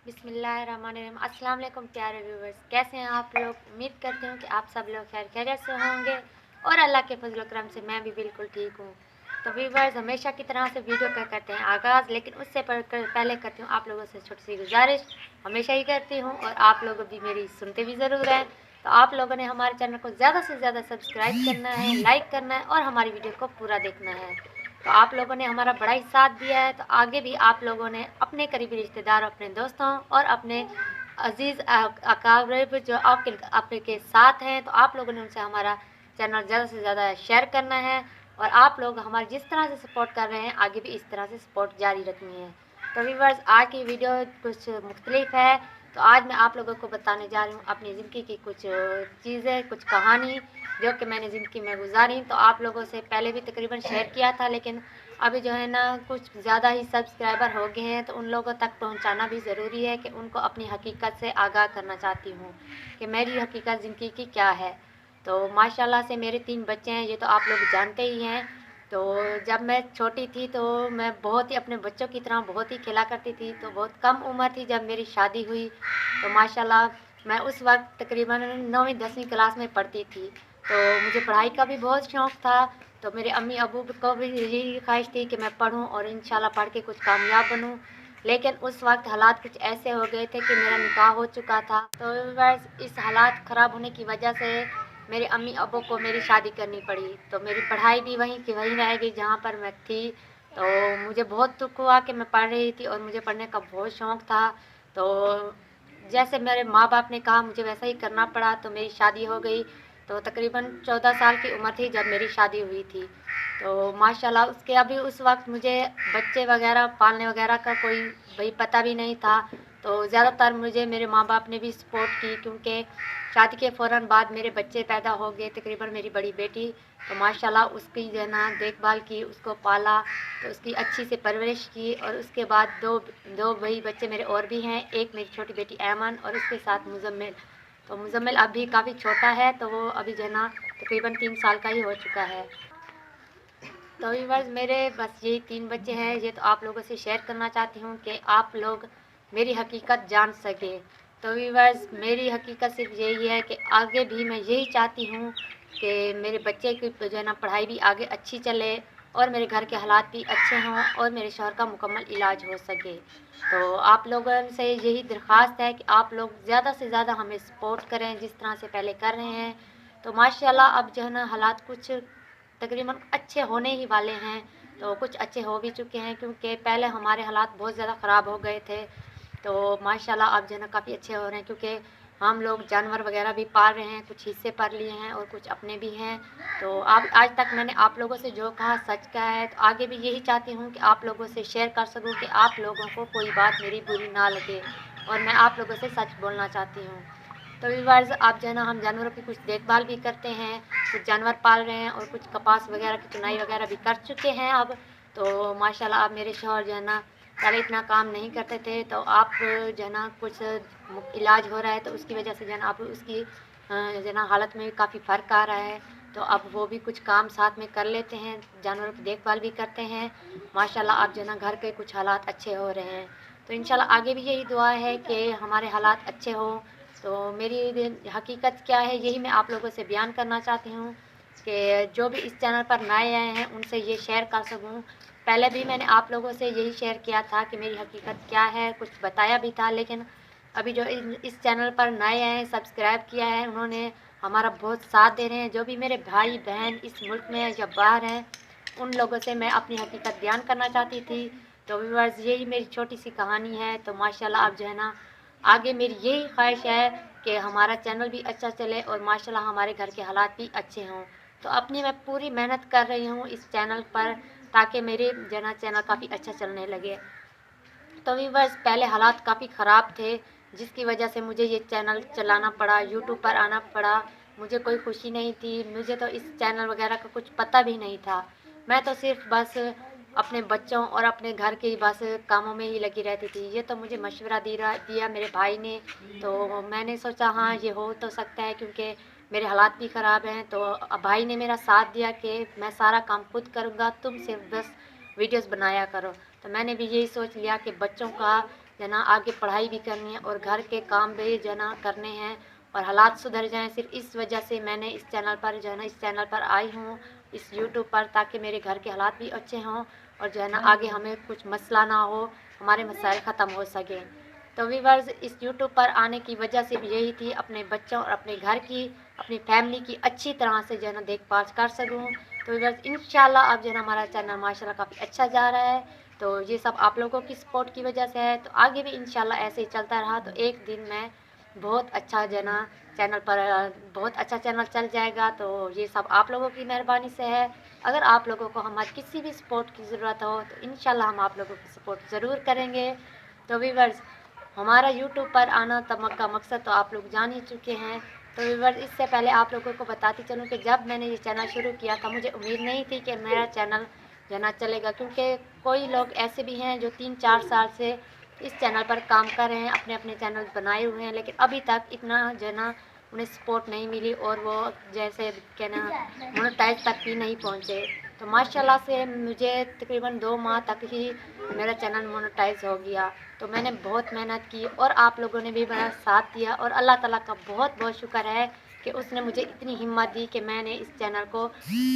बिस्मिल्लाहिर्रहमानिर्रहीम। अस्सलाम वालेकुम प्यारे व्यूवर्स, कैसे हैं आप लोग। उम्मीद करती हूँ कि आप सब लोग खैर खैरियत से होंगे और अल्लाह के फजल व करम से मैं भी बिल्कुल ठीक हूँ। तो व्यूवर्स, हमेशा की तरह से वीडियो का करते हैं आगाज़, लेकिन उससे पहले करती हूँ आप लोगों से छोटी सी गुजारिश। हमेशा ही करती हूँ और आप लोग भी मेरी सुनते भी ज़रूर हैं। तो आप लोगों ने हमारे चैनल को ज़्यादा से ज़्यादा सब्सक्राइब करना है, लाइक करना है और हमारी वीडियो को पूरा देखना है। तो आप लोगों ने हमारा बड़ा ही साथ दिया है, तो आगे भी आप लोगों ने अपने करीबी रिश्तेदारों, अपने दोस्तों और अपने अजीज़ अकारिब जो आपके साथ हैं, तो आप लोगों ने उनसे हमारा चैनल ज़्यादा से ज़्यादा शेयर करना है। और आप लोग हमारे जिस तरह से सपोर्ट कर रहे हैं, आगे भी इस तरह से सपोर्ट जारी रखनी है। तो व्यूअर्स, आज की वीडियो कुछ मुख्तलिफ है। तो आज मैं आप लोगों को बताने जा रही हूँ अपनी ज़िंदगी की कुछ चीज़ें, कुछ कहानी जो कि मैंने ज़िंदगी में गुजारी। तो आप लोगों से पहले भी तकरीबन शेयर किया था, लेकिन अभी जो है ना कुछ ज़्यादा ही सब्सक्राइबर हो गए हैं, तो उन लोगों तक पहुंचाना भी ज़रूरी है कि उनको अपनी हकीकत से आगाह करना चाहती हूँ कि मेरी हकीकत ज़िंदगी की क्या है। तो माशाल्लाह से मेरे 3 बच्चे हैं, ये तो आप लोग जानते ही हैं। तो जब मैं छोटी थी तो मैं बहुत ही अपने बच्चों की तरह बहुत ही खेला करती थी। तो बहुत कम उम्र थी जब मेरी शादी हुई। तो माशाल्लाह मैं उस वक्त तकरीबन 9वीं 10वीं क्लास में पढ़ती थी। तो मुझे पढ़ाई का भी बहुत शौक़ था। तो मेरे अम्मी अबू को भी यही ख्वाहिश थी कि मैं पढूं और इंशाल्लाह पढ़ के कुछ कामयाब बनूं। लेकिन उस वक्त हालात कुछ ऐसे हो गए थे कि मेरा निकाह हो चुका था। तो बस इस हालात ख़राब होने की वजह से मेरे अम्मी अबू को मेरी शादी करनी पड़ी। तो मेरी पढ़ाई भी वहीं की वहीं रह गई जहाँ पर मैं थी। तो मुझे बहुत दुख हुआ कि मैं पढ़ रही थी और मुझे पढ़ने का बहुत शौक़ था। तो जैसे मेरे माँ बाप ने कहा मुझे वैसा ही करना पड़ा। तो मेरी शादी हो गई। तो तकरीबन 14 साल की उम्र थी जब मेरी शादी हुई थी। तो माशाल्लाह उसके अभी उस वक्त मुझे बच्चे वगैरह पालने वगैरह का कोई भाई पता भी नहीं था। तो ज़्यादातर मुझे मेरे माँ बाप ने भी सपोर्ट की, क्योंकि शादी के फ़ौरन बाद मेरे बच्चे पैदा हो गए। तकरीबन मेरी बड़ी बेटी, तो माशाल्लाह उसकी जो है ना देखभाल की, उसको पाला, तो उसकी अच्छी से परवरिश की। और उसके बाद दो दो वही बच्चे मेरे और भी हैं, एक मेरी छोटी बेटी ऐमन और उसके साथ मुजम्मिल। तो मुजम्मिल अभी काफ़ी छोटा है, तो वो अभी जो है ना तकरीबन 3 साल का ही हो चुका है। तो व्यूअर्स, मेरे बस यही 3 बच्चे हैं। ये तो आप लोगों से शेयर करना चाहती हूँ कि आप लोग मेरी हकीकत जान सकें। तो व्यूअर्स, मेरी हकीकत सिर्फ यही है कि आगे भी मैं यही चाहती हूँ कि मेरे बच्चे की जो है ना पढ़ाई भी आगे अच्छी चले और मेरे घर के हालात भी अच्छे हों और मेरे शौहर का मुकम्मल इलाज हो सके। तो आप लोगों से यही दरख्वास्त है कि आप लोग ज़्यादा से ज़्यादा हमें सपोर्ट करें जिस तरह से पहले कर रहे हैं। तो माशाल्लाह अब जो है ना हालात कुछ तकरीबन अच्छे होने ही वाले हैं। तो कुछ अच्छे हो भी चुके हैं, क्योंकि पहले हमारे हालात बहुत ज़्यादा ख़राब हो गए थे। तो माशाल्लाह अब जो है ना काफ़ी अच्छे हो रहे हैं, क्योंकि हम लोग जानवर वगैरह भी पाल रहे हैं, कुछ हिस्से पर लिए हैं और कुछ अपने भी हैं। तो अब आज तक मैंने आप लोगों से जो कहा सच कहा है। तो आगे भी यही चाहती हूँ कि आप लोगों से शेयर कर सकूँ कि आप लोगों को कोई बात मेरी बुरी ना लगे, और मैं आप लोगों से सच बोलना चाहती हूँ। तो व्यूअर्स, आप जो है ना हम जानवरों की कुछ देखभाल भी करते हैं, कुछ जानवर पाल रहे हैं और कुछ कपास वगैरह की चुनाई वगैरह भी कर चुके हैं अब। तो माशाल्लाह अब मेरे शौहर जो है ना पहले इतना काम नहीं करते थे। तो आप जो है ना कुछ इलाज हो रहा है, तो उसकी वजह से जो है ना अब उसकी जो है ना हालत में भी काफ़ी फ़र्क आ रहा है। तो अब वो भी कुछ काम साथ में कर लेते हैं, जानवरों की देखभाल भी करते हैं। माशाल्लाह अब जो है ना घर के कुछ हालात अच्छे हो रहे हैं। तो इंशाल्लाह आगे भी यही दुआ है कि हमारे हालात अच्छे हों। तो मेरी हकीकत क्या है, यही मैं आप लोगों से बयान करना चाहती हूँ कि जो भी इस चैनल पर नए आए हैं उनसे ये शेयर कर सकूँ। पहले भी मैंने आप लोगों से यही शेयर किया था कि मेरी हकीकत क्या है, कुछ बताया भी था। लेकिन अभी जो इस चैनल पर नए आए हैं, सब्सक्राइब किया है, उन्होंने हमारा बहुत साथ दे रहे हैं। जो भी मेरे भाई बहन इस मुल्क में हैं या बाहर हैं, उन लोगों से मैं अपनी हकीकत बयान करना चाहती थी। तो व्यूअर्स, यही मेरी छोटी सी कहानी है। तो माशाल्लाह अब जो है ना आगे मेरी यही ख्वाहिश है कि हमारा चैनल भी अच्छा चले और माशाल्लाह हमारे घर के हालात भी अच्छे हों। तो अपनी मैं पूरी मेहनत कर रही हूँ इस चैनल पर, ताकि मेरे जो है ना चैनल काफ़ी अच्छा चलने लगे। तो व्यूअर्स, पहले हालात काफ़ी ख़राब थे, जिसकी वजह से मुझे ये चैनल चलाना पड़ा, यूट्यूब पर आना पड़ा। मुझे कोई खुशी नहीं थी, मुझे तो इस चैनल वगैरह का कुछ पता भी नहीं था। मैं तो सिर्फ बस अपने बच्चों और अपने घर के बस कामों में ही लगी रहती थी। ये तो मुझे मशवरा दिया मेरे भाई ने। तो मैंने सोचा हाँ ये हो तो सकता है, क्योंकि मेरे हालात भी ख़राब हैं। तो भाई ने मेरा साथ दिया कि मैं सारा काम खुद करूँगा, तुम सिर्फ बस वीडियोस बनाया करो। तो मैंने भी यही सोच लिया कि बच्चों का जो है ना आगे पढ़ाई भी करनी है और घर के काम भी जो है ना करने हैं और हालात सुधर जाएं। सिर्फ इस वजह से मैंने इस चैनल पर जो है ना इस चैनल पर आई हूँ, इस यूट्यूब पर, ताकि मेरे घर के हालात भी अच्छे हों और जो है ना आगे हमें कुछ मसला ना हो, हमारे मसाइल ख़त्म हो सकें। तो व्यूअर्स, इस यूट्यूब पर आने की वजह से भी यही थी, अपने बच्चों और अपने घर की, अपनी फैमिली की अच्छी तरह से जो है ना देखभाल कर सकूँ। तो व्यूअर्स, इंशाल्लाह अब जो है ना हमारा चैनल माशाल्लाह काफ़ी अच्छा जा रहा है। तो ये सब आप लोगों की सपोर्ट की वजह से है। तो आगे भी इंशाल्लाह ऐसे ही चलता रहा तो एक दिन मैं बहुत अच्छा जो है ना चैनल पर बहुत अच्छा चैनल चल जाएगा। तो ये सब आप लोगों की मेहरबानी से है। अगर आप लोगों को हमारी किसी भी सपोर्ट की ज़रूरत हो तो इंशाल्लाह हम आप लोगों की सपोर्ट ज़रूर करेंगे। तो व्यूअर्स, हमारा यूट्यूब पर आना तक का मकसद तो आप लोग जान ही चुके हैं। तो व्यूअर्स, इससे पहले आप लोगों को बताती चलूँ कि जब मैंने ये चैनल शुरू किया था मुझे उम्मीद नहीं थी कि मेरा चैनल जो है ना चलेगा, क्योंकि कोई लोग ऐसे भी हैं जो 3-4 साल से इस चैनल पर काम कर रहे हैं, अपने अपने चैनल बनाए हुए हैं, लेकिन अभी तक इतना जो है ना उन्हें सपोर्ट नहीं मिली और वो जैसे कहना मोनेटाइज तक भी नहीं पहुँचे। तो माशाल्लाह से मुझे तकरीबन 2 माह तक ही मेरा चैनल मोनेटाइज हो गया। तो मैंने बहुत मेहनत की और आप लोगों ने भी मेरा साथ दिया और अल्लाह ताला का बहुत बहुत शुक्र है कि उसने मुझे इतनी हिम्मत दी कि मैंने इस चैनल को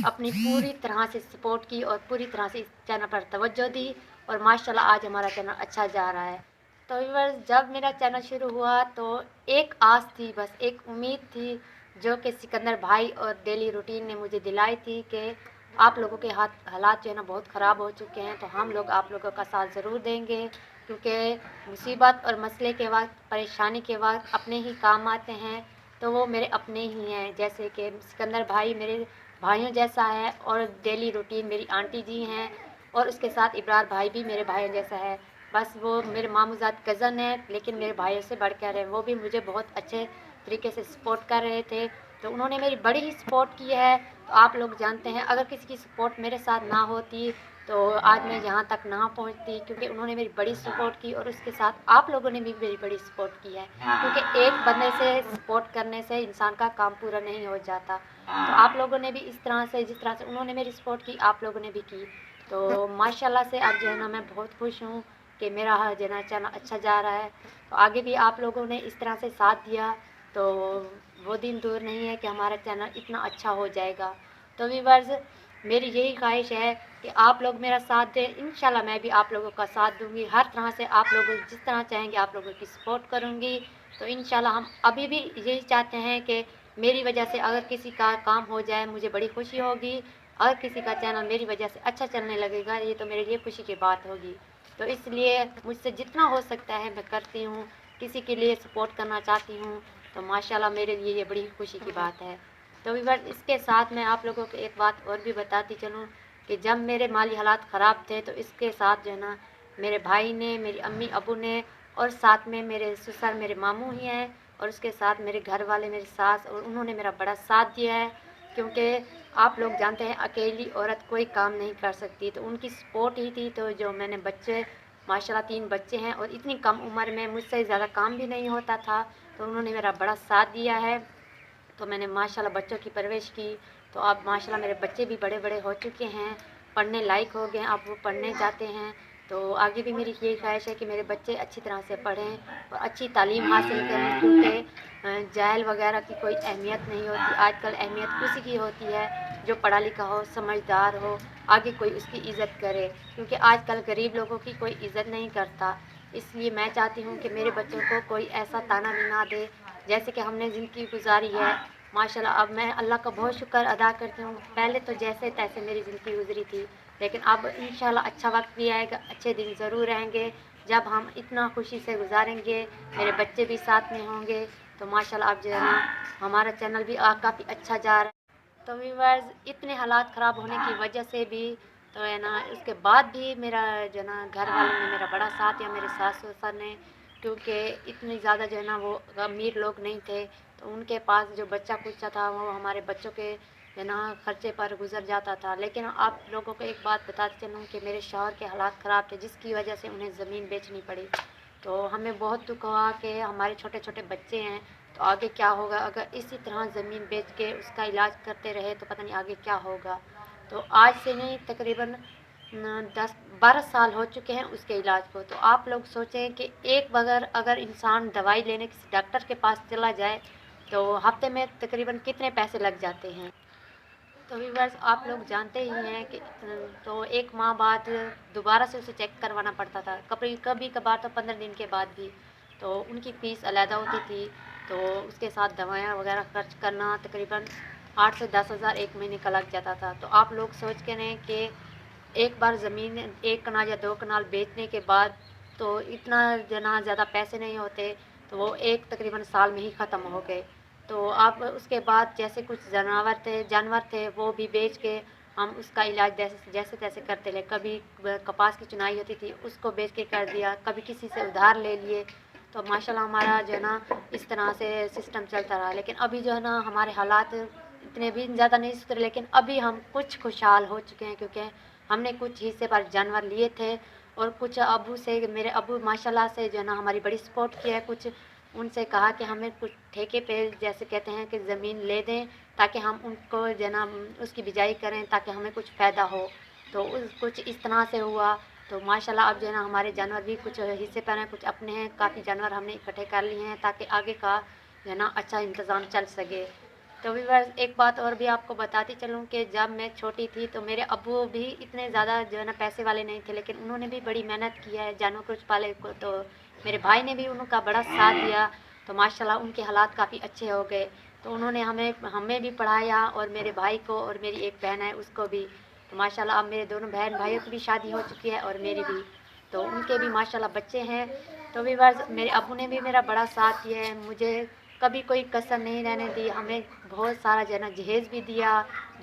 अपनी पूरी तरह से सपोर्ट की और पूरी तरह से इस चैनल पर तवज्जो दी और माशाल्लाह आज हमारा चैनल अच्छा जा रहा है। तो व्यूअर्स, जब मेरा चैनल शुरू हुआ तो एक आस थी, बस एक उम्मीद थी, जो कि सिकंदर भाई और डेली रूटीन ने मुझे दिलाई थी कि आप लोगों के हालात जो है ना बहुत ख़राब हो चुके हैं, तो हम लोग आप लोगों का साथ ज़रूर देंगे, क्योंकि मुसीबत और मसले के वक्त, परेशानी के वक्त अपने ही काम आते हैं। तो वो मेरे अपने ही हैं, जैसे कि सिकंदर भाई मेरे भाइयों जैसा है और डेली रूटीन मेरी आंटी जी हैं और उसके साथ इब्रार भाई भी मेरे भाइयों जैसा है। बस वो मेरे मामूज़ाद कज़न है लेकिन मेरे भाइयों से बढ़कर है। वो भी मुझे बहुत अच्छे तरीके से सपोर्ट कर रहे थे, तो उन्होंने मेरी बड़ी ही सपोर्ट की है। तो आप लोग जानते हैं, अगर किसी की सपोर्ट मेरे साथ ना होती तो आज मैं यहाँ तक ना पहुँचती, क्योंकि उन्होंने मेरी बड़ी सपोर्ट की और उसके साथ आप लोगों ने भी मेरी बड़ी सपोर्ट की है, क्योंकि एक बंदे से सपोर्ट करने से इंसान का काम पूरा नहीं हो जाता। तो आप लोगों ने भी इस तरह से, जिस तरह से उन्होंने मेरी सपोर्ट की, आप लोगों ने भी की। तो माशाल्लाह से अब जो है ना मैं बहुत खुश हूँ कि मेरा जो है ना चैनल अच्छा जा रहा है। तो आगे भी आप लोगों ने इस तरह से साथ दिया तो वो दिन दूर नहीं है कि हमारा चैनल इतना अच्छा हो जाएगा। तो व्यूअर्स, मेरी यही ख्वाहिश है कि आप लोग मेरा साथ दें। इंशाल्लाह मैं भी आप लोगों का साथ दूंगी, हर तरह से आप लोग जिस तरह चाहेंगे आप लोगों की सपोर्ट करूंगी। तो इंशाल्लाह हम अभी भी यही चाहते हैं कि मेरी वजह से अगर किसी का काम हो जाए मुझे बड़ी खुशी होगी, अगर किसी का चैनल मेरी वजह से अच्छा चलने लगेगा ये तो मेरे लिए खुशी की बात होगी। तो इसलिए मुझसे जितना हो सकता है मैं करती हूँ, किसी के लिए सपोर्ट करना चाहती हूँ। तो माशाल्लाह मेरे लिए ये बड़ी खुशी की बात है। तो व्यूअर्स, इसके साथ मैं आप लोगों को एक बात और भी बताती चलूँ कि जब मेरे माली हालात ख़राब थे तो इसके साथ जो है ना मेरे भाई ने, मेरी अम्मी अबू ने और साथ में मेरे ससुर, मेरे मामू ही हैं और उसके साथ मेरे घर वाले, मेरी सास, और उन्होंने मेरा बड़ा साथ दिया है, क्योंकि आप लोग जानते हैं अकेली औरत कोई काम नहीं कर सकती। तो उनकी सपोर्ट ही थी। तो जो मैंने बच्चे, माशाल्लाह 3 बच्चे हैं और इतनी कम उम्र में मुझसे ज़्यादा काम भी नहीं होता था, तो उन्होंने मेरा बड़ा साथ दिया है। तो मैंने माशाल्लाह बच्चों की परवरिश की। तो अब माशाल्लाह मेरे बच्चे भी बड़े बड़े हो चुके हैं, पढ़ने लायक हो गए हैं, अब वो पढ़ने जाते हैं। तो आगे भी मेरी यही ख्वाहिश है कि मेरे बच्चे अच्छी तरह से पढ़ें और अच्छी तालीम हासिल करें, क्योंकि जाहिल वगैरह की कोई अहमियत नहीं होती। आजकल अहमियत उसी की होती है जो पढ़ा लिखा हो, समझदार हो, आगे कोई उसकी इज़्ज़त करे, क्योंकि आजकल गरीब लोगों की कोई इज़्ज़त नहीं करता। इसलिए मैं चाहती हूँ कि मेरे बच्चों को कोई ऐसा ताना भी ना दे जैसे कि हमने ज़िंदगी गुजारी है। माशाल्लाह अब मैं अल्लाह का बहुत शुक्र अदा करती हूँ। पहले तो जैसे तैसे मेरी ज़िंदगी गुजरी थी, लेकिन अब इंशाल्लाह अच्छा वक्त भी आएगा, अच्छे दिन ज़रूर आएंगे जब हम इतना खुशी से गुजारेंगे, मेरे बच्चे भी साथ में होंगे। तो माशाल्लाह अब जो है ना हमारा चैनल भी काफ़ी अच्छा जा रहा है। तो व्यूअर्स, इतने हालात ख़राब होने की वजह से भी तो है ना उसके बाद भी मेरा जो है ना घर वालों ने मेरा बड़ा साथ दिया, मेरे सास ससुर ने, क्योंकि इतनी ज़्यादा जो है ना वो अमीर लोग नहीं थे। तो उनके पास जो बच्चा कुच्चा था वो हमारे बच्चों के जो है ना खर्चे पर गुजर जाता था। लेकिन आप लोगों को एक बात बताती चलूँ कि मेरे शौहर के हालात ख़राब थे, जिसकी वजह से उन्हें ज़मीन बेचनी पड़ी। तो हमें बहुत दुख हुआ कि हमारे छोटे छोटे बच्चे हैं, तो आगे क्या होगा अगर इसी तरह ज़मीन बेच के उसका इलाज करते रहे, तो पता नहीं आगे क्या होगा। तो आज से नहीं तकरीबन 12 साल हो चुके हैं उसके इलाज को। तो आप लोग सोचें कि एक बगैर अगर इंसान दवाई लेने किसी डॉक्टर के पास चला जाए तो हफ्ते में तकरीबन कितने पैसे लग जाते हैं। तो व्यूअर्स आप लोग जानते ही हैं कि तो एक माह बाद दोबारा से उसे चेक करवाना पड़ता था, कभी कभी कभार तो 15 दिन के बाद भी। तो उनकी फ़ीस अलहदा होती थी, तो उसके साथ दवाइयाँ वगैरह खर्च करना तकरीबन 8 से 10 हज़ार एक महीने का लग जाता था। तो आप लोग सोच के रहें कि एक बार ज़मीन 1 कनाल या 2 कनाल बेचने के बाद तो इतना जना ज़्यादा पैसे नहीं होते, तो वो एक तकरीबन साल में ही ख़त्म हो गए। तो आप उसके बाद जैसे कुछ जानवर थे वो भी बेच के हम उसका इलाज जैसे जैसे तैसे करते रहे। कभी कपास की चुनाई होती थी उसको बेच के कर दिया, कभी किसी से उधार ले लिए। तो माशाल्लाह हमारा जो है ना इस तरह से सिस्टम चलता रहा। लेकिन अभी जो है ना हमारे हालात इतने भी ज़्यादा नहीं सुधरे, लेकिन अभी हम कुछ खुशहाल हो चुके हैं, क्योंकि हमने कुछ हिस्से पर जानवर लिए थे और कुछ अबू से, मेरे अबू माशाल्लाह से जो है ना हमारी बड़ी सपोर्ट की है। कुछ उनसे कहा कि हमें कुछ ठेके पे जैसे कहते हैं कि ज़मीन ले दें ताकि हम उनको जो है ना उसकी बिजाई करें ताकि हमें कुछ फ़ायदा हो। तो कुछ इस तरह से हुआ। तो माशाल्लाह अब जो है ना हमारे जानवर भी कुछ हिस्से पर हैं, कुछ अपने हैं, काफ़ी जानवर हमने इकट्ठे कर लिए हैं ताकि आगे का जो है ना अच्छा इंतज़ाम चल सके। तो व्यूअर्स एक बात और भी आपको बताती चलूँ कि जब मैं छोटी थी तो मेरे अब्बू भी इतने ज़्यादा जो है ना पैसे वाले नहीं थे, लेकिन उन्होंने भी बड़ी मेहनत की है जानवर को पाले को। तो मेरे भाई ने भी उनका बड़ा साथ दिया, तो माशाल्लाह उनके हालात काफ़ी अच्छे हो गए। तो उन्होंने हमें भी पढ़ाया और मेरे भाई को, और मेरी एक बहन है उसको भी। तो माशाल्लाह अब मेरे दोनों बहन भाइयों की भी शादी हो चुकी है और मेरी भी, तो उनके भी माशाल्लाह बच्चे हैं। तो व्यूअर्स मेरे अब्बू ने भी मेरा बड़ा साथ दिया है, मुझे कभी कोई कसर नहीं रहने दी। हमें बहुत सारा जो है ना जहेज़ भी दिया,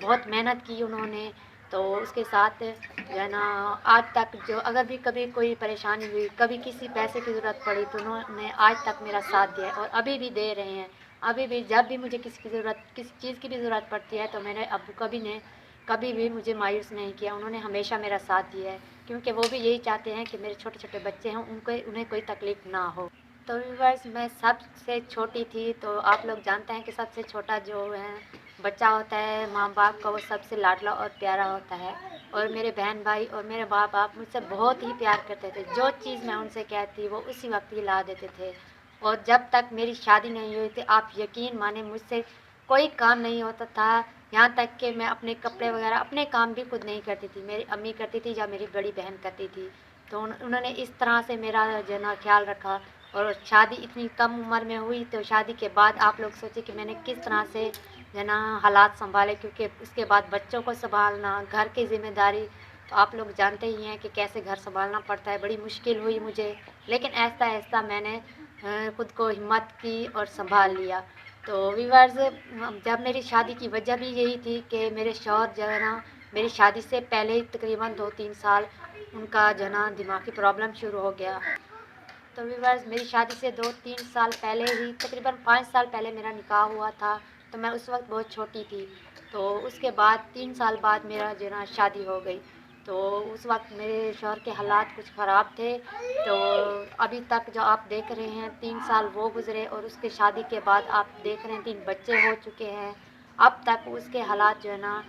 बहुत मेहनत की उन्होंने। तो उसके साथ जो है ना आज तक जो अगर भी कभी कोई परेशानी हुई, कभी किसी पैसे की ज़रूरत पड़ी, तो उन्होंने आज तक मेरा साथ दिया है और अभी भी दे रहे हैं। अभी भी जब भी मुझे किसी चीज़ की भी ज़रूरत पड़ती है तो मेरे अब्बू कभी भी मुझे मायूस नहीं किया। उन्होंने हमेशा मेरा साथ दिया है, क्योंकि वो भी यही चाहते हैं कि मेरे छोटे छोटे बच्चे हैं उन्हें कोई तकलीफ़ ना हो। तो व्यूअर्स मैं सबसे छोटी थी, तो आप लोग जानते हैं कि सबसे छोटा जो है बच्चा होता है माँ बाप का, वो सबसे लाडला और प्यारा होता है। और मेरे बहन भाई और मेरे माँ बाप मुझसे बहुत ही प्यार करते थे, जो चीज़ मैं उनसे कहती वो उसी वक्त ही ला देते थे। और जब तक मेरी शादी नहीं हुई थी आप यकीन माने मुझसे कोई काम नहीं होता था, यहाँ तक कि मैं अपने कपड़े वगैरह अपने काम भी खुद नहीं करती थी, मेरी अम्मी करती थी या मेरी बड़ी बहन करती थी। तो उन्होंने इस तरह से मेरा जो है ना ख्याल रखा। और शादी इतनी कम उम्र में हुई, तो शादी के बाद आप लोग सोचिए कि मैंने किस तरह से जो है ना हालात संभाले, क्योंकि उसके बाद बच्चों को संभालना, घर की ज़िम्मेदारी, तो आप लोग जानते ही हैं कि कैसे घर संभालना पड़ता है। बड़ी मुश्किल हुई मुझे, लेकिन ऐसा ऐसा मैंने खुद को हिम्मत की और संभाल लिया। तो व्यूअर्स जब मेरी शादी की वजह भी यही थी कि मेरे शौहर जो है ना मेरी शादी से पहले ही तकरीबन 2-3 साल उनका जो है ना दिमागी प्रॉब्लम शुरू हो गया। तो व्यूअर्स मेरी शादी से 2-3 साल पहले ही, तकरीबन 5 साल पहले मेरा निकाह हुआ था। तो मैं उस वक्त बहुत छोटी थी। तो उसके बाद 3 साल बाद मेरा जो है ना शादी हो गई। तो उस वक्त मेरे शौहर के हालात कुछ ख़राब थे। तो अभी तक जो आप देख रहे हैं 3 साल वो गुज़रे और उसके शादी के बाद आप देख रहे हैं 3 बच्चे हो चुके हैं। अब तक उसके हालात जो है ना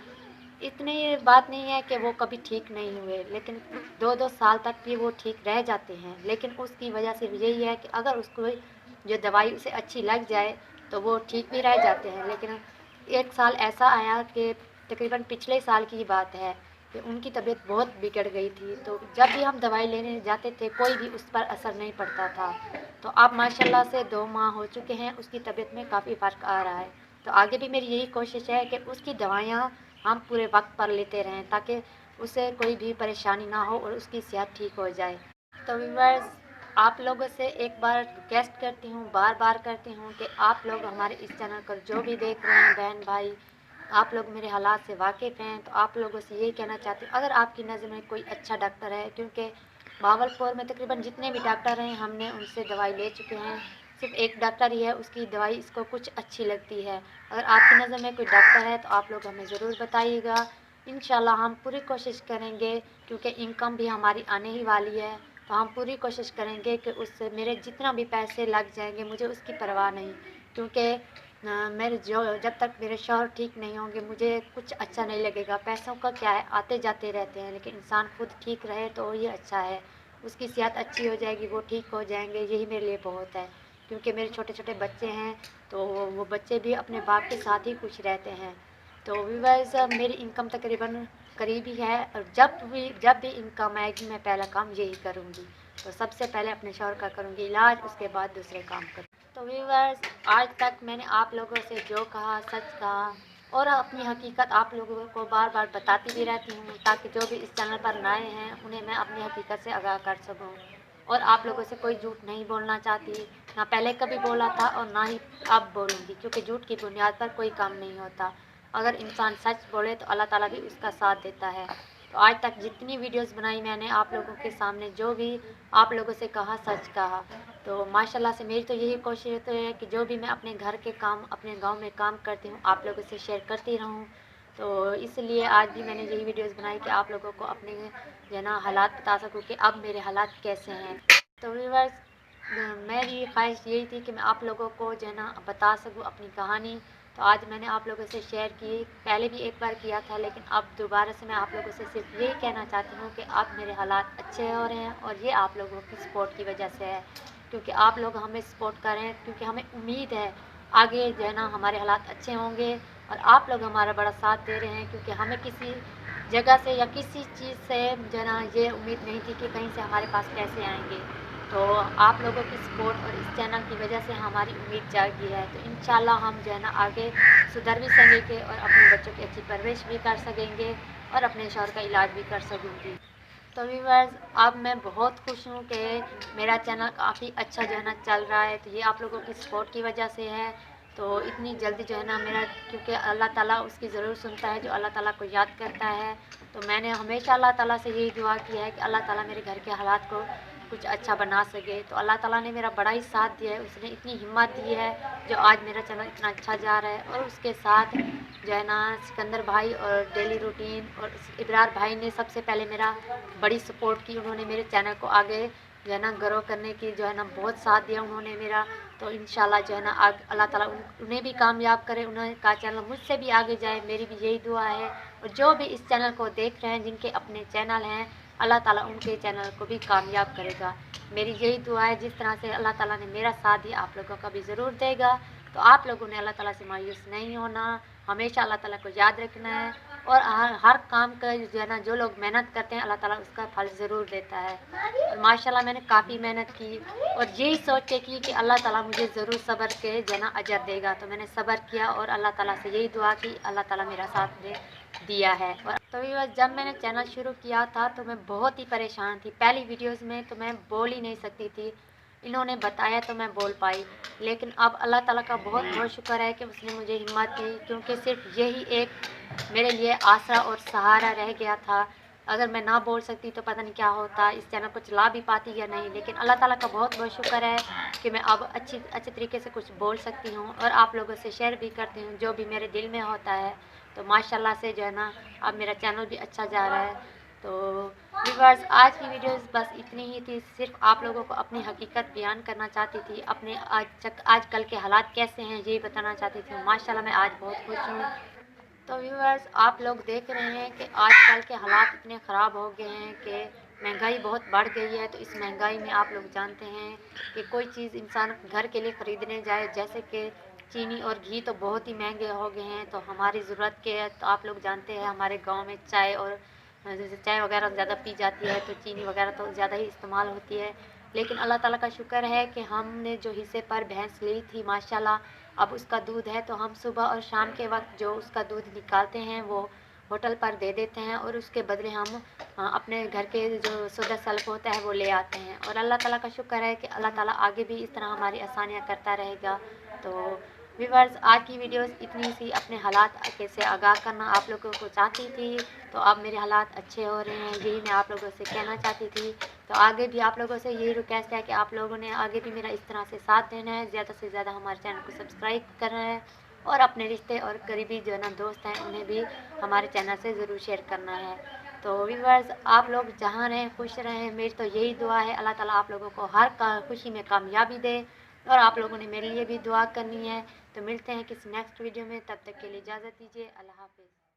इतनी बात नहीं है कि वो कभी ठीक नहीं हुए, लेकिन 2-2 साल तक भी वो ठीक रह जाते हैं। लेकिन उसकी वजह से यही है कि अगर उसको जो दवाई उसे अच्छी लग जाए तो वो ठीक भी रह जाते हैं। लेकिन एक साल ऐसा आया कि तकरीबन पिछले साल की बात है कि उनकी तबीयत बहुत बिगड़ गई थी। तो जब भी हम दवाई लेने जाते थे कोई भी उस पर असर नहीं पड़ता था। तो अब माशाल्लाह से 2 माह हो चुके हैं, उसकी तबीयत में काफ़ी फ़र्क आ रहा है। तो आगे भी मेरी यही कोशिश है कि उसकी दवाइयाँ हम पूरे वक्त पर लेते रहें ताकि उसे कोई भी परेशानी ना हो और उसकी सेहत ठीक हो जाए। तो व्यूअर्स आप लोगों से एक बार रिक्वेस्ट करती हूँ, बार बार करती हूँ कि आप लोग हमारे इस चैनल पर जो भी देख रहे हैं बहन भाई, आप लोग मेरे हालात से वाकिफ़ हैं। तो आप लोगों से यही कहना चाहती हूँ, अगर आपकी नज़र में कोई अच्छा डॉक्टर है, क्योंकि भावलपुर में तकरीबन जितने भी डॉक्टर हैं हमने उनसे दवाई ले चुके हैं, सिर्फ एक डॉक्टर ही है उसकी दवाई इसको कुछ अच्छी लगती है। अगर आपकी नज़र में कोई डॉक्टर है तो आप लोग हमें ज़रूर बताइएगा। इंशाल्लाह हम पूरी कोशिश करेंगे, क्योंकि इनकम भी हमारी आने ही वाली है। तो हम पूरी कोशिश करेंगे कि उससे मेरे जितना भी पैसे लग जाएंगे मुझे उसकी परवाह नहीं, क्योंकि मेरे जो जब तक मेरे शौहर ठीक नहीं होंगे मुझे कुछ अच्छा नहीं लगेगा। पैसों का क्या है, आते जाते रहते हैं, लेकिन इंसान खुद ठीक रहे तो ये अच्छा है। उसकी सेहत अच्छी हो जाएगी, वो ठीक हो जाएंगे, यही मेरे लिए बहुत है। क्योंकि मेरे छोटे छोटे बच्चे हैं तो वो बच्चे भी अपने बाप के साथ ही खुश रहते हैं। तो व्यूअर्स, मेरी इनकम तकरीबन करीब ही है, और जब भी इनकम आएगी मैं पहला काम यही करूँगी। तो सबसे पहले अपने शौहर का करूँगी इलाज, उसके बाद दूसरे काम करूँगी। तो व्यूअर्स, आज तक मैंने आप लोगों से जो कहा सच कहा, और अपनी हकीकत आप लोगों को बार बार बताती भी रहती हूँ, ताकि जो भी इस चैनल पर नए हैं उन्हें मैं अपनी हकीकत से आगाह कर सकूँ। और आप लोगों से कोई झूठ नहीं बोलना चाहती, ना पहले कभी बोला था और ना ही अब बोलूँगी, क्योंकि झूठ की बुनियाद पर कोई काम नहीं होता। अगर इंसान सच बोले तो अल्लाह ताला भी उसका साथ देता है। तो आज तक जितनी वीडियोस बनाई मैंने आप लोगों के सामने, जो भी आप लोगों से कहा सच कहा। तो माशाल्लाह से मेरी तो यही कोशिश तो है कि जो भी मैं अपने घर के काम, अपने गांव में काम करती हूँ, आप लोगों से शेयर करती रहूँ। तो इसलिए आज भी मैंने यही वीडियोस बनाई कि आप लोगों को अपने जो है ना हालात बता सकूँ कि अब मेरे हालात कैसे हैं। तो व्यूअर्स, मेरी ख्वाहिश यही थी कि मैं आप लोगों को जो है ना बता सकूँ अपनी कहानी। तो आज मैंने आप लोगों से शेयर की, पहले भी एक बार किया था, लेकिन अब दोबारा से मैं आप लोगों से सिर्फ यही कहना चाहती हूँ कि अब मेरे हालात अच्छे हो रहे हैं, और ये आप लोगों की सपोर्ट की वजह से है। क्योंकि आप लोग हमें सपोर्ट कर रहे हैं, क्योंकि हमें उम्मीद है आगे जो है ना हमारे हालात अच्छे होंगे, और आप लोग हमारा बड़ा साथ दे रहे हैं। क्योंकि हमें किसी जगह से या किसी चीज़ से जो है ना ये उम्मीद नहीं थी कि कहीं से हमारे पास पैसे आएंगे। तो आप लोगों की सपोर्ट और इस चैनल की वजह से हमारी उम्मीद जागी है। तो इंशाल्लाह हम जो है ना आगे सुधर भी सकेंगे, और अपने बच्चों की अच्छी परवरिश भी कर सकेंगे, और अपने शौहर का इलाज भी कर सकूँगी। तो व्यूअर्स, अब मैं बहुत खुश हूँ कि मेरा चैनल काफ़ी अच्छा जो है ना चल रहा है। तो ये आप लोगों की सपोर्ट की वजह से है। तो इतनी जल्दी जो है ना मेरा, क्योंकि अल्लाह ताला उसकी ज़रूर सुनता है जो अल्लाह ताला को याद करता है। तो मैंने हमेशा अल्लाह ताला से यही दुआ की है कि अल्लाह ताला मेरे घर के हालात को कुछ अच्छा बना सके। तो अल्लाह ताला ने मेरा बड़ा ही साथ दिया है, उसने इतनी हिम्मत दी है जो आज मेरा चैनल इतना अच्छा जा रहा है। और उसके साथ जो है ना सिकंदर भाई और डेली रूटीन और इब्रार भाई ने सबसे पहले मेरा बड़ी सपोर्ट की। उन्होंने मेरे चैनल को आगे जो है ना ग्रो करने की जो है ना बहुत साथ दिया उन्होंने मेरा। तो इंशाल्लाह जो है ना अल्लाह ताला उन्हें भी कामयाब करे, उन्हें का चैनल मुझसे भी आगे जाए, मेरी भी यही दुआ है। और जो भी इस चैनल को देख रहे हैं जिनके अपने चैनल हैं, अल्लाह ताला उनके चैनल को भी कामयाब करेगा। मेरी यही दुआ है, जिस तरह से अल्लाह ताला ने मेरा साथ दिया आप लोगों का भी ज़रूर देगा। तो आप लोगों ने अल्लाह ताला से मायूस नहीं होना, हमेशा अल्लाह ताला को याद रखना है। और हर काम का जो है ना जो लोग मेहनत करते हैं अल्लाह ताला उसका फल ज़रूर देता है। और माशाल्लाह मैंने काफ़ी मेहनत की, और यही सोच के की कि अल्लाह ताला मुझे ज़रूर सब्र के जो है ना अजर देगा। तो मैंने सब्र किया, और अल्लाह ताला से यही दुआ की, अल्लाह ताला मेरा साथ दे दिया है। और तो ये जब मैंने चैनल शुरू किया था तो मैं बहुत ही परेशान थी। पहली वीडियोस में तो मैं बोल ही नहीं सकती थी, इन्होंने बताया तो मैं बोल पाई। लेकिन अब अल्लाह ताला का बहुत बहुत शुक्र है कि उसने मुझे हिम्मत दी, क्योंकि सिर्फ यही एक मेरे लिए आसरा और सहारा रह गया था। अगर मैं ना बोल सकती तो पता नहीं क्या होता, इस चैनल को चला भी पाती या नहीं। लेकिन अल्लाह ताला का बहुत बहुत शुक्र है कि मैं अब अच्छे तरीके से कुछ बोल सकती हूँ, और आप लोगों से शेयर भी करती हूँ जो भी मेरे दिल में होता है। तो माशाल्लाह से जो है ना अब मेरा चैनल भी अच्छा जा रहा है। तो व्यूअर्स, आज की वीडियोस बस इतनी ही थी, सिर्फ आप लोगों को अपनी हकीकत बयान करना चाहती थी, अपने आजकल के हालात कैसे हैं यही बताना चाहती थी। माशाल्लाह मैं आज बहुत खुश हूँ। तो व्यूअर्स, आप लोग देख रहे हैं कि आजकल के हालात इतने ख़राब हो गए हैं कि महंगाई बहुत बढ़ गई है। तो इस महंगाई में आप लोग जानते हैं कि कोई चीज़ इंसान घर के लिए ख़रीदने जाए, जैसे कि चीनी और घी तो बहुत ही महंगे हो गए हैं। तो हमारी ज़रूरत के, तो आप लोग जानते हैं हमारे गांव में चाय और जैसे चाय वगैरह ज़्यादा पी जाती है, तो चीनी वगैरह तो ज़्यादा ही इस्तेमाल होती है। लेकिन अल्लाह ताला का शुक्र है कि हमने जो हिस्से पर भैंस ली थी माशाल्लाह, अब उसका दूध है। तो हम सुबह और शाम के वक्त जो उसका दूध निकालते हैं वो होटल पर दे देते हैं, और उसके बदले हम अपने घर के जो सौदा सल्फ होता है वो ले आते हैं। और अल्लाह ताला का शुक्र है कि अल्लाह ताला आगे भी इस तरह हमारी आसानियाँ करता रहेगा। तो व्यूअर्स, आज की वीडियोस इतनी सी, अपने हालात कैसे आगाह करना आप लोगों को चाहती थी। तो अब मेरे हालात अच्छे हो रहे हैं, यही मैं आप लोगों से कहना चाहती थी। तो आगे भी आप लोगों से यही रिक्वेस्ट है कि आप लोगों ने आगे भी मेरा इस तरह से साथ देना है, ज़्यादा से ज़्यादा हमारे चैनल को सब्सक्राइब करना है, और अपने रिश्ते और करीबी जो है ना दोस्त हैं उन्हें भी हमारे चैनल से ज़रूर शेयर करना है। तो व्यूअर्स, आप लोग जहाँ रहें खुश रहें, मेरी तो यही दुआ है। अल्लाह ताला आप लोगों को हर खुशी में कामयाबी दे, اور آپ لوگوں نے میرے لیے بھی دعا کرنی ہے. تو ملتے ہیں کسی نیکسٹ ویڈیو میں، تب تک کے لیے اجازت دیجیے. اللہ حافظ.